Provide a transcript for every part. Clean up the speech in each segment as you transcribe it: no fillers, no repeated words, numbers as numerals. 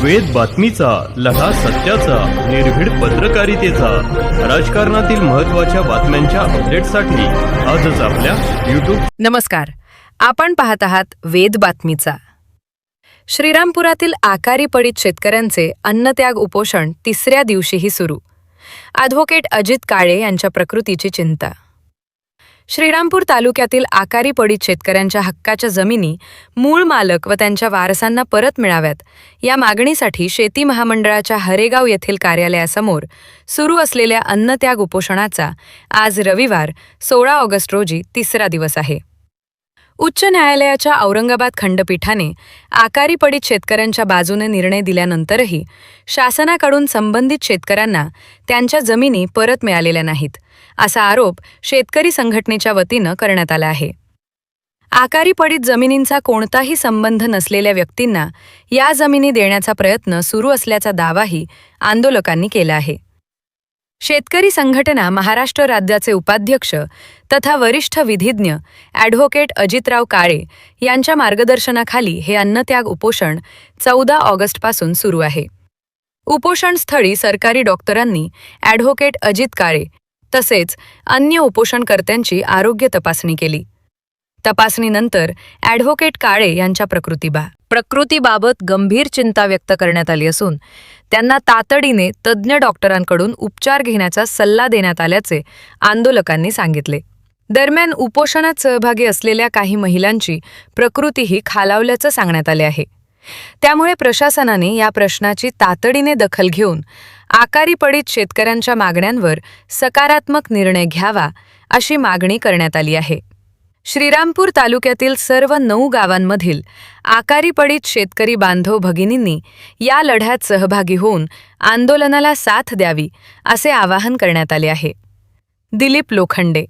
वेद बातमीचा, लढा सत्याचा, निर्भीड पत्रकारितेचा, राजकारणातील महत्त्वाच्या बातम्यांच्या अपडेटसाठी आजच आपल्या YouTube. नमस्कार, आपण पाहत आहात वेद बातमीचा. श्रीरामपुरातील आकारी पडीत शेतकऱ्यांचे अन्नत्याग उपोषण तिसऱ्या दिवशीही सुरू. ॲडव्होकेट अजित काळे यांच्या प्रकृतीची चिंता. श्रीरामपूर तालुक्यातील आकारी पडीत शेतकऱ्यांच्या हक्काच्या जमिनी मूळ मालक व त्यांच्या वारसांना परत मिळाव्यात या मागणीसाठी शेती महामंडळाच्या हरेगाव येथील कार्यालयासमोर सुरू असलेल्या अन्नत्याग उपोषणाचा आज रविवार 16 ऑगस्ट रोजी तिसरा दिवस आहे. उच्च न्यायालयाच्या औरंगाबाद खंडपीठाने आकारी पडीत शेतकऱ्यांच्या बाजूने निर्णय दिल्यानंतरही शासनाकडून संबंधित शेतकऱ्यांना त्यांच्या जमिनी परत मिळालेल्या नाहीत, असा आरोप शेतकरी संघटनेच्या वतीनं करण्यात आला आहे. आकारी पडीत जमिनींचा कोणताही संबंध नसलेल्या व्यक्तींना या जमिनी देण्याचा प्रयत्न सुरू असल्याचा दावाही आंदोलकांनी केला आहे. शेतकरी संघटना महाराष्ट्र राज्याचे उपाध्यक्ष तथा वरिष्ठ विधिज्ञ ॲडव्होकेट अजितराव काळे यांच्या मार्गदर्शनाखाली हे अन्नत्याग उपोषण 14 ऑगस्टपासून सुरू आहे. उपोषणस्थळी सरकारी डॉक्टरांनी ॲडव्होकेट अजित काळे तसेच अन्य उपोषणकर्त्यांची आरोग्य तपासणी केली. तपासणीनंतर ॲडव्होकेट काळे यांच्या प्रकृतीबाबत गंभीर चिंता व्यक्त करण्यात आली असून त्यांना तातडीने तज्ज्ञ डॉक्टरांकडून उपचार घेण्याचा सल्ला देण्यात आल्याचे आंदोलकांनी सांगितले. दरम्यान उपोषणात सहभागी असलेल्या काही महिलांची प्रकृतीही खालावल्याचं सांगण्यात आले आहे. त्यामुळे प्रशासनाने या प्रश्नाची तातडीने दखल घेऊन आकारी पडीत शेतकऱ्यांच्या मागण्यांवर सकारात्मक निर्णय घ्यावा अशी मागणी करण्यात आली आहे. श्रीरामपूर तालुक्यातील सर्व 9 गावांमधील आकारी पडीत शेतकरी बांधव भगिनींनी या लढ्यात सहभागी होऊन आंदोलनाला साथ द्यावी असे आवाहन करण्यात आले आहे. दिलीप लोखंडे,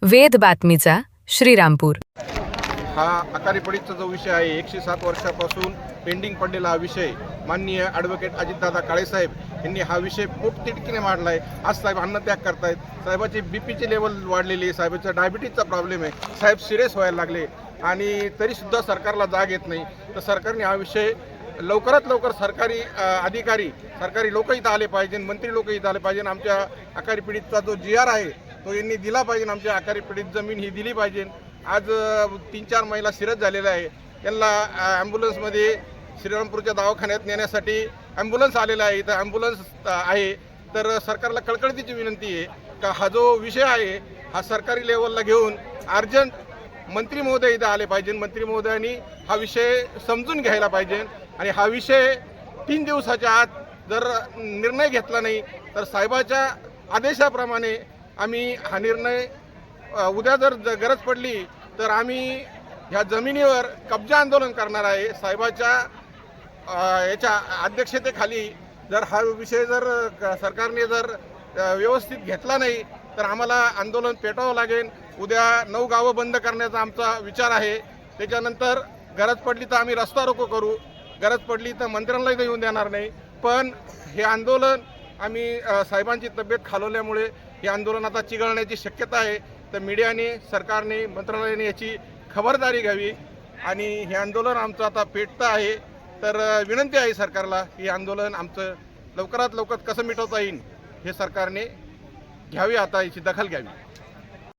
वेद बातमीचा, श्रीरामपूर. हा आकारी पडीतचा जो विषय आहे 107 वर्षापासून पेंडिंग पडलेला हा विषय माननीय ॲडव्होकेट अजितदादा काळेसाहेब यांनी हा विषय पोटतिडकीने मांडला आहे. आज साहेब अन्नत्याग करतायत. साहेबाची बीपीची लेवल वाढलेली आहे, साहेबाचा डायबिटीजचा प्रॉब्लेम आहे, साहेब सिरियस व्हायला लागले आणि तरीसुद्धा सरकारला जाग येत नाही. तर सरकारने हा विषय लवकरात लवकर सरकारी अधिकारी, सरकारी लोक इथं आले पाहिजे, मंत्री लोक इथं आले पाहिजे. आमच्या आकारी पीडितचा जो GR आहे तो यांनी दिला पाहिजे. आमच्या आकारी पीडित जमीन ही दिली पाहिजे. आज 3-4 महिला सिरस झालेल्या आहे. त्यांना ॲम्ब्युलन्समध्ये श्रीरामपूरच्या दवाखान्यात नेण्यासाठी ॲम्ब्युलन्स आलेला आहे. इथं ॲम्ब्युलन्स आहे. तर सरकारला कळकळतीची विनंती आहे का हा जो विषय आहे हा सरकारी लेवलला घेऊन अर्जंट मंत्री महोदय इथं आले पाहिजे. मंत्री महोदयांनी हा विषय समजून घ्यायला पाहिजे आणि हा विषय 3 दिवसाच्या आत जर निर्णय घेतला नाही तर साहेबाच्या आदेशाप्रमाणे आम्ही हा निर्णय उद्या जर गरज पडली तर आम्ही ह्या जमिनीवर कब्जा आंदोलन करणार आहे. साहेबाच्या याच्या अध्यक्षतेखाली जर हा विषय जर सरकारने जर व्यवस्थित घेतला नाही तर आम्हाला आंदोलन पेटावं लागेल. उद्या 9 गावं बंद करण्याचा आमचा विचार आहे. त्याच्यानंतर गरज पडली तर आम्ही रस्ता रोको करू, गरज पडली तर मंत्र्यांना इथं येऊन देणार नाही. पण हे आंदोलन आम्ही साहेबांची तब्येत खालवल्यामुळे हे आंदोलन आता चिघळण्याची शक्यता आहे. तर मीडियाने, सरकारने, मंत्रालयाने याची खबरदारी घ्यावी आणि हे आंदोलन आमचं आता पेटतं आहे. तर विनंती आहे सरकारला की आंदोलन आमचं लवकरात लवकर कसं मिटवता येईल हे सरकारने घ्यावी, आता याची दखल घ्यावी.